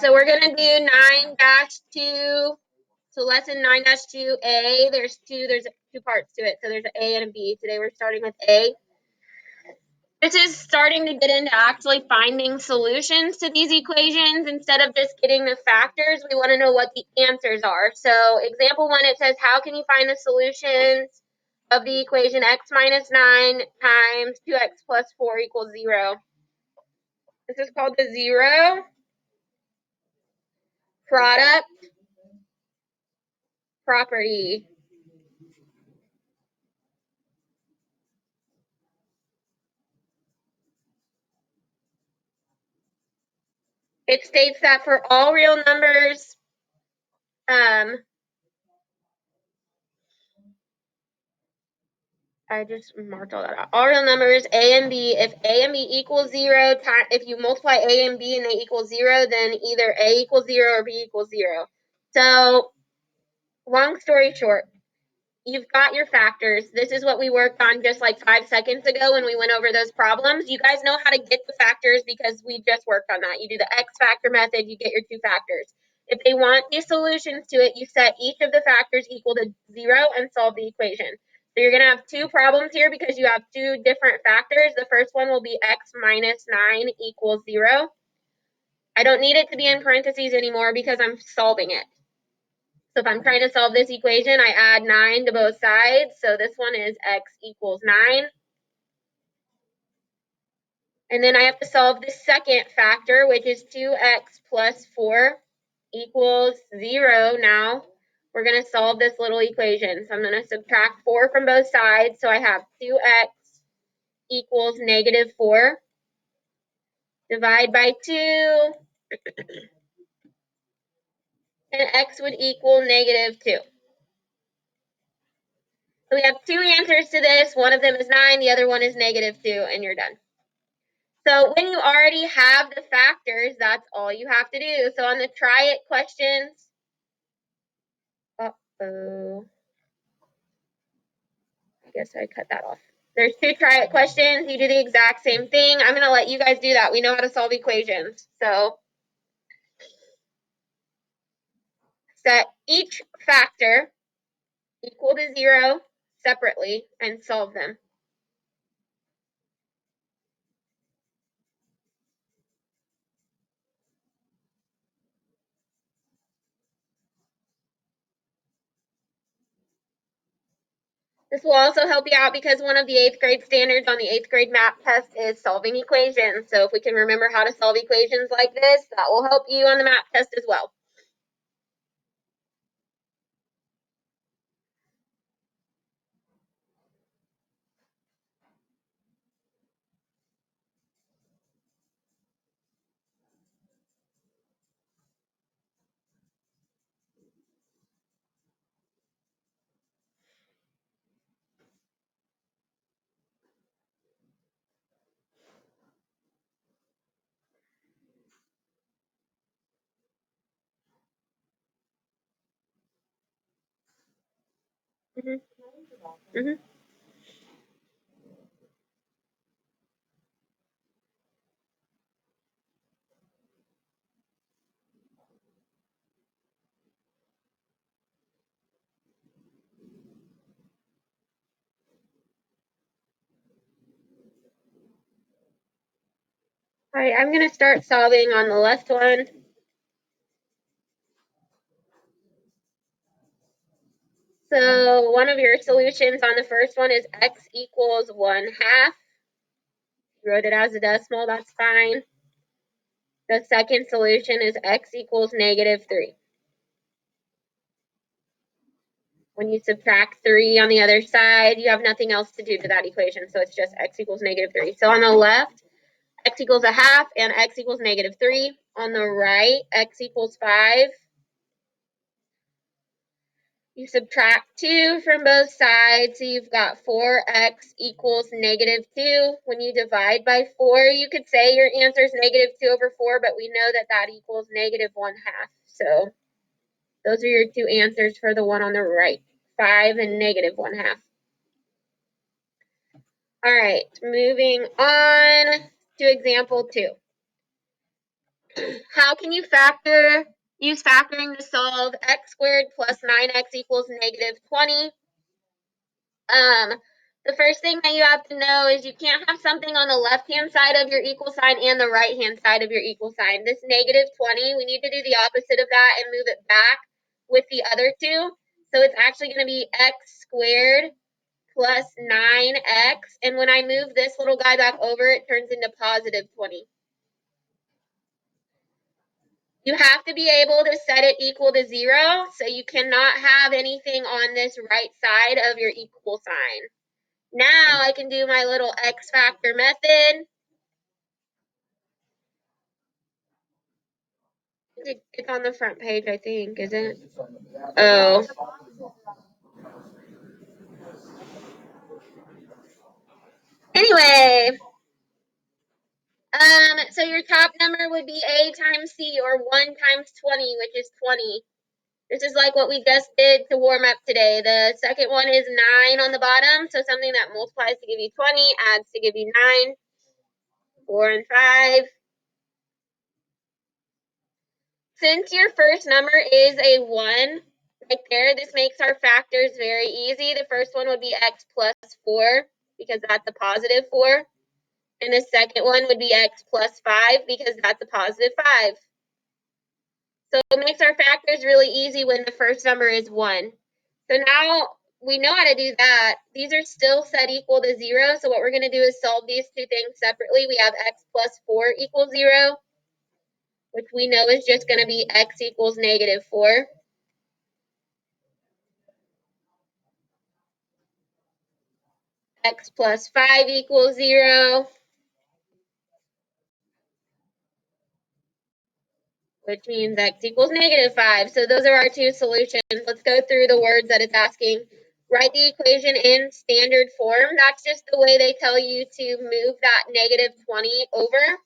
so we're going to do 9-2, so lesson 9-2A. There's two parts to it, so there's an A and a B. Today we're starting with A. This is starting to get into actually finding solutions to these equations. Instead of just getting the factors, we want to know what the answers are. So example 1, it says, how can you find the solutions of the equation x minus 9 times 2x plus 4 equals 0? This is called the zero product property. It states that for all real numbers, I just marked all that out. All real numbers, A and B, if A and B equals 0, if you multiply A and B and they equal 0, then either A equals 0 or B equals 0. So, long story short, you've got your factors. This is what we worked on just like 5 seconds ago when we went over those problems. You guys know how to get the factors because we just worked on that. You do the X factor method, you get your two factors. If they want the solutions to it, you set each of the factors equal to 0 and solve the equation. So you're going to have two problems here because you have two different factors. The first one will be x minus 9 equals 0. I don't need it to be in parentheses anymore because I'm solving it. So if I'm trying to solve this equation, I add 9 to both sides. So this one is x equals 9. And then I have to solve the second factor, which is 2x plus 4 equals 0 now. We're going to solve this little equation. So I'm going to subtract 4 from both sides. So I have 2x equals negative 4. Divide by 2. And x would equal negative 2. So we have two answers to this. One of them is 9. The other one is negative 2. And you're done. So when you already have the factors, that's all you have to do. So on the try it questions, I guess I cut that off. There's two try it questions. You do the exact same thing. I'm going to let you guys do that. We know how to solve equations. So set each factor equal to 0 separately and solve them. This will also help you out because one of the 8th grade standards on the 8th grade math test is solving equations. So if we can remember how to solve equations like this, that will help you on the math test as well. All right, I'm going to start solving on the left one. So one of your solutions on the first one is x equals 1/2. You wrote it as a decimal, that's fine. The second solution is x equals negative 3. When you subtract 3 on the other side, you have nothing else to do to that equation, so it's just x equals negative 3. So on the left, x equals 1/2 and x equals negative 3. On the right, x equals 5. You subtract 2 from both sides, so you've got 4x equals negative 2. When you divide by 4, you could say your answer is negative 2 over 4, but we know that that equals negative 1/2. So those are your two answers for the one on the right, 5 and negative 1/2. All right, moving on to example 2. How can you use factoring to solve x squared plus 9x equals negative 20? The first thing that you have to know is you can't have something on the left-hand side of your equal sign and the right-hand side of your equal sign. This negative 20, we need to do the opposite of that and move it back with the other two. So it's actually going to be x squared plus 9x. And when I move this little guy back over, it turns into positive 20. You have to be able to set it equal to 0, so you cannot have anything on this right side of your equal sign. Now I can do my little X factor method. It's on the front page, I think, isn't it? Oh. Anyway, so your top number would be A times C, or 1 times 20, which is 20. This is like what we just did to warm up today. The second one is 9 on the bottom, so something that multiplies to give you 20, adds to give you 9, 4 and 5. Since your first number is a 1, right there, this makes our factors very easy. The first one would be x plus 4, because that's a positive 4. And the second one would be x plus 5, because that's a positive 5. So it makes our factors really easy when the first number is 1. So now we know how to do that. These are still set equal to 0, so what we're going to do is solve these two things separately. We have x plus 4 equals 0, which we know is just going to be x equals negative 4. X plus 5 equals 0, which means x equals negative 5. So those are our two solutions. Let's go through the words that it's asking. Write the equation in standard form. That's just the way they tell you to move that negative 20 over.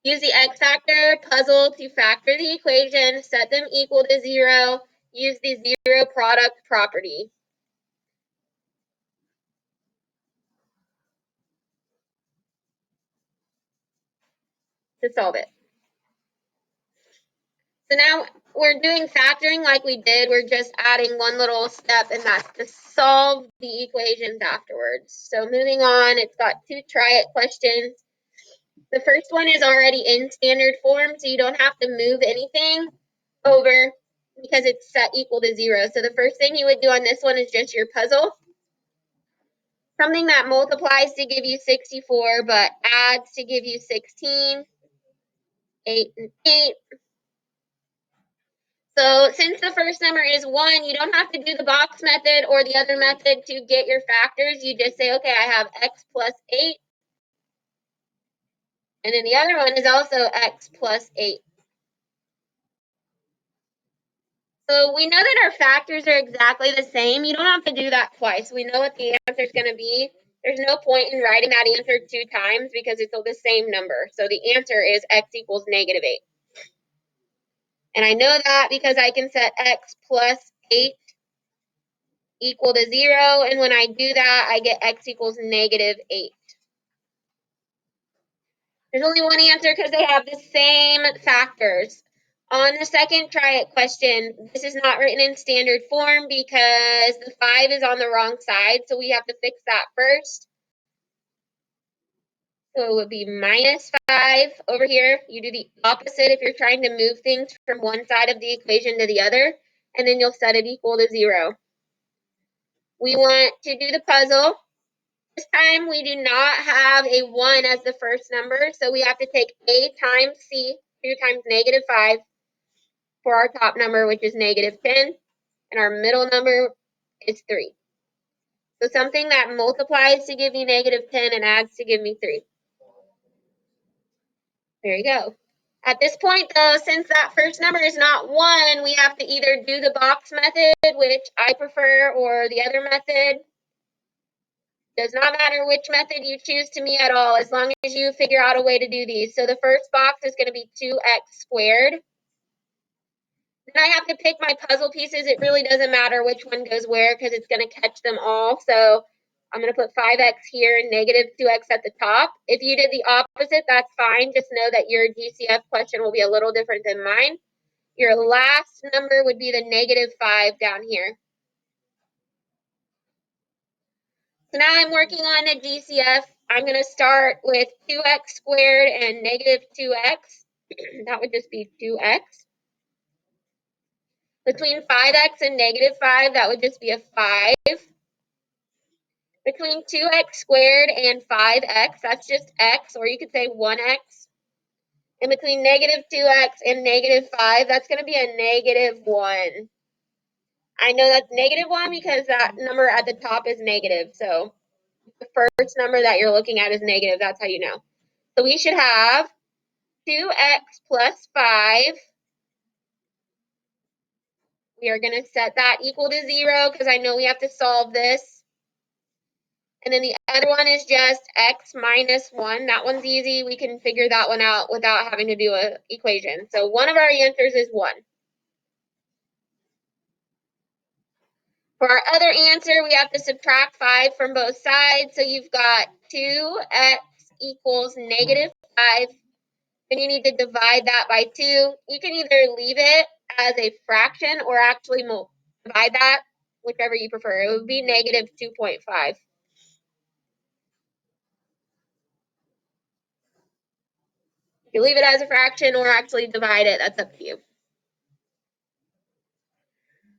Use the x factor puzzle to factor the equation, set them equal to 0, use the zero product property to solve it. So now we're doing factoring like we did. We're just adding one little step, and that's to solve the equations afterwards. So moving on, it's got two try it questions. The first one is already in standard form, so you don't have to move anything over because it's set equal to 0. So the first thing you would do on this one is just your puzzle. Something that multiplies to give you 64, but adds to give you 16, 8, and 8. So since the first number is 1, you don't have to do the box method or the other method to get your factors. You just say, okay, I have x plus 8. And then the other one is also x plus 8. So we know that our factors are exactly the same. You don't have to do that twice. We know what the answer is going to be. There's no point in writing that answer 2 times because it's the same number. So the answer is x equals negative 8. And I know that because I can set x plus 8 equal to 0. And when I do that, I get x equals negative 8. There's only one answer because they have the same factors. On the second try it question, this is not written in standard form because the 5 is on the wrong side, so we have to fix that first. So it would be minus 5 over here. You do the opposite if you're trying to move things from one side of the equation to the other, and then you'll set it equal to 0. We want to do the puzzle. This time we do not have a 1 as the first number, so we have to take A times C, 2 times negative 5, for our top number, which is negative 10, and our middle number is 3. So something that multiplies to give you negative 10 and adds to give me 3. There you go. At this point, though, since that first number is not 1, we have to either do the box method, which I prefer, or the other method. Does not matter which method you choose to me at all, as long as you figure out a way to do these. So the first box is going to be 2x squared. Then I have to pick my puzzle pieces. It really doesn't matter which one goes where because it's going to catch them all. So I'm going to put 5x here and negative 2x at the top. If you did the opposite, that's fine. Just know that your GCF question will be a little different than mine. Your last number would be the negative 5 down here. So now I'm working on a GCF. I'm going to start with 2x squared and negative 2x. That would just be 2x. Between 5x and negative 5, that would just be a 5. Between 2x squared and 5x, that's just x, or you could say 1x. And between negative 2x and negative 5, that's going to be a negative 1. I know that's negative 1 because that number at the top is negative. So the first number that you're looking at is negative. That's how you know. So we should have 2x plus 5. We are going to set that equal to 0 because I know we have to solve this. And then the other one is just x minus 1. That one's easy. We can figure that one out without having to do an equation. So one of our answers is 1. For our other answer, we have to subtract 5 from both sides. So you've got 2x equals negative 5. Then you need to divide that by 2. You can either leave it as a fraction or actually divide that, whichever you prefer. It would be negative 2.5. If you leave it as a fraction or actually divide it, that's up to you.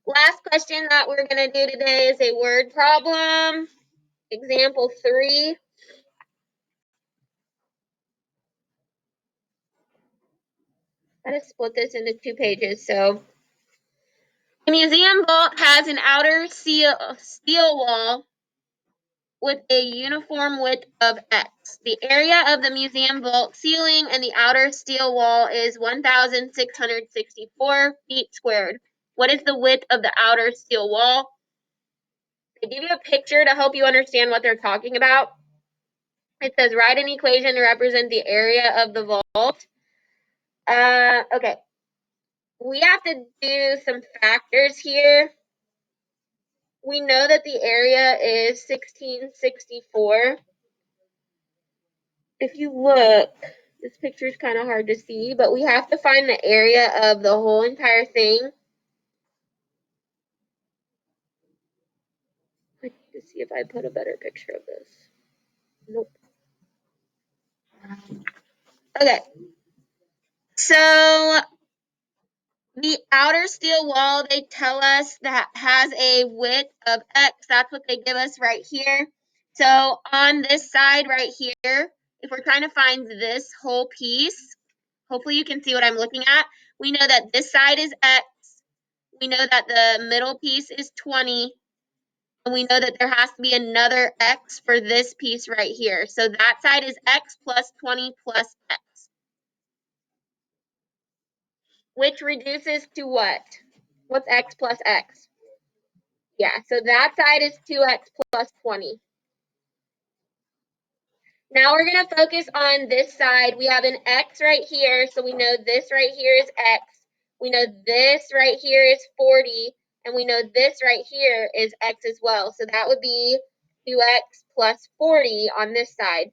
Last question that we're going to do today is a word problem. Example 3. I'm going to split this into 2 pages. So the museum vault has an outer steel wall with a uniform width of x. The area of the museum vault ceiling and the outer steel wall is 1,664 feet squared. What is the width of the outer steel wall? They give you a picture to help you understand what they're talking about. It says write an equation to represent the area of the vault. Okay. We have to do some factors here. We know that the area is 1664. If you look, this picture is kind of hard to see, but we have to find the area of the whole entire thing. I need to see if I put a better picture of this. Nope. Okay. So the outer steel wall, they tell us that has a width of x. That's what they give us right here. So on this side right here, if we're trying to find this whole piece, hopefully you can see what I'm looking at. We know that this side is x. We know that the middle piece is 20. And we know that there has to be another x for this piece right here. So that side is x plus 20 plus x. Which reduces to what? What's x plus x? Yeah, so that side is 2x plus 20. Now we're going to focus on this side. We have an x right here, so we know this right here is x. We know this right here is 40, and we know this right here is x as well. So that would be 2x plus 40 on this side.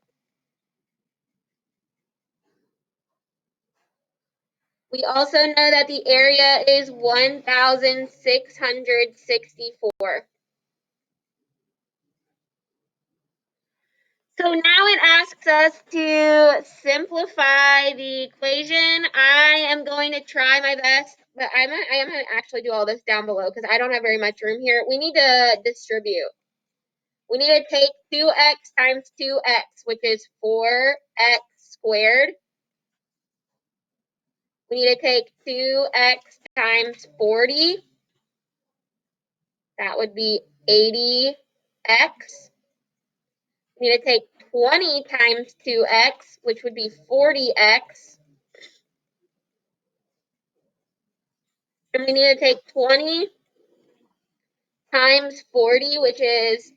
We also know that the area is 1,664. So now it asks us to simplify the equation. I am going to try my best, but I am going to actually do all this down below because I don't have very much room here. We need to distribute. We need to take 2x times 2x, which is 4x squared. We need to take 2x times 40. That would be 80x. We need to take 20 times 2x, which would be 40x. And we need to take 20 times 40, which is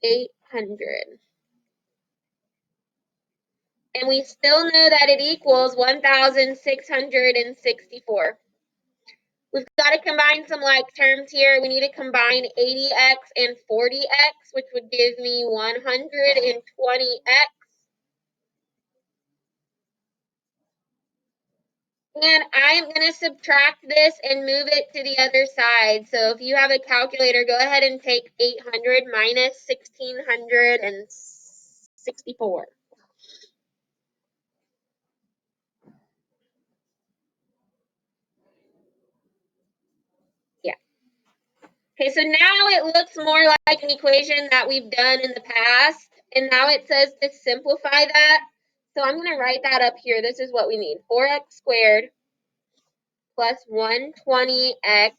800. And we still know that it equals 1,664. We've got to combine some like terms here. We need to combine 80x and 40x, which would give me 120x. And I'm going to subtract this and move it to the other side. So if you have a calculator, go ahead and take 800 minus 1664. Yeah. Okay, so now it looks more like an equation that we've done in the past. And now it says to simplify that. So I'm going to write that up here. This is what we need. 4x squared plus 120x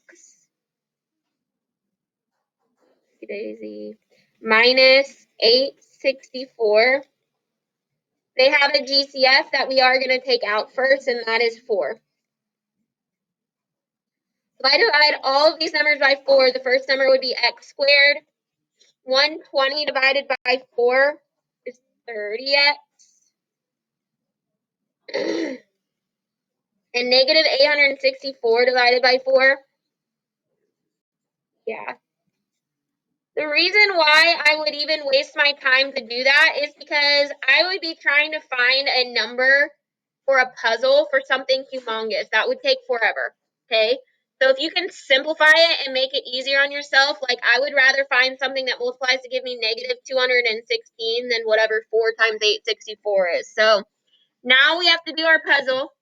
minus 864. They have a GCF that we are going to take out first, and that is 4. If I divide all of these numbers by 4, the first number would be x squared. 120 divided by 4 is 30x. And negative 864 divided by 4. Yeah. The reason why I would even waste my time to do that is because I would be trying to find a number for a puzzle for something humongous. That would take forever, okay? So if you can simplify it and make it easier on yourself, like I would rather find something that multiplies to give me negative 216 than whatever 4 times 864 is. So now we have to do our puzzle.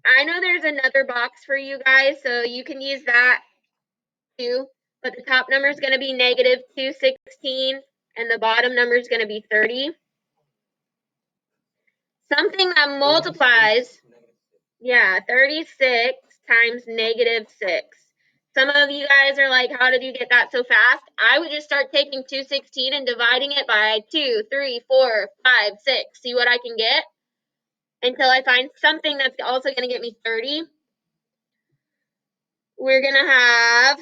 I know there's another box for you guys, so you can use that too. But the top number is going to be negative 216, and the bottom number is going to be 30. Something that multiplies, yeah, 36 times negative 6. Some of you guys are like, how did you get that so fast? I would just start taking 216 and dividing it by 2, 3, 4, 5, 6. See what I can get? Until I find something that's also going to get me 30. We're going to have,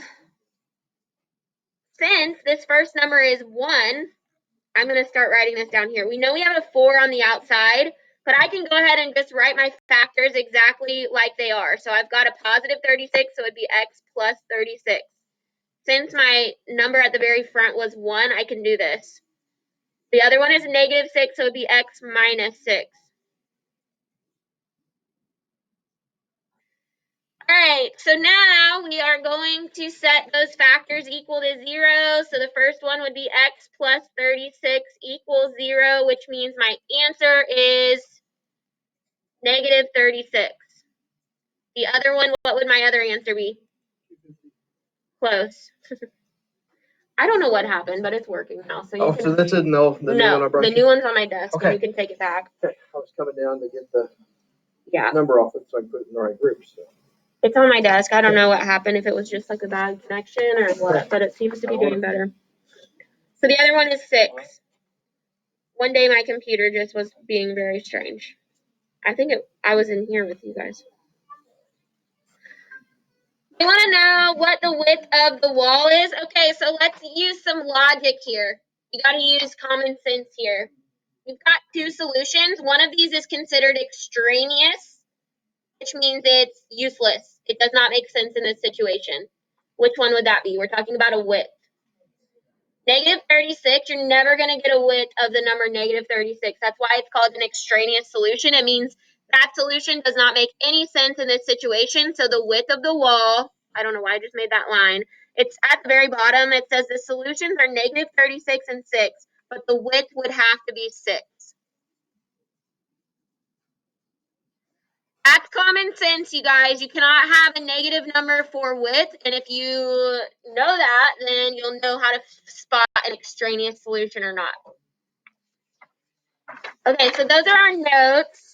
since this first number is 1, I'm going to start writing this down here. We know we have a 4 on the outside, but I can go ahead and just write my factors exactly like they are. So I've got a positive 36, so it would be x plus 36. Since my number at the very front was 1, I can do this. The other one is negative 6, so it would be x minus 6. All right, so now we are going to set those factors equal to 0. So the first one would be x plus 36 equals 0, which means my answer is negative 36. The other one, what would my other answer be? Close. I don't know what happened, but it's working now. So you can, so this isn't the new one I brought the you? new one's on my desk, Okay. and you can take it back. Okay, I was coming down to get the Yeah, number off it so I can put it in the right group. So. it's on my desk. I don't know what happened, if it was just like a bad connection or what, but it seems to be doing better. So the other one is 6. One day my computer just was being very strange. I think I was in here with you guys. You want to know what the width of the wall is? Okay, so let's use some logic here. You got to use common sense here. We've got 2 solutions. One of these is considered extraneous, which means it's useless. It does not make sense in this situation. Which one would that be? We're talking about a width. Negative 36, you're never going to get a width of the number negative 36. That's why it's called an extraneous solution. It means that solution does not make any sense in this situation. So the width of the wall, I don't know why I just made that line. It's at the very bottom. It says the solutions are negative 36 and 6, but the width would have to be 6. That's common sense, you guys. You cannot have a negative number for width, and if you know that, then you'll know how to spot an extraneous solution or not. Okay, so those are our notes.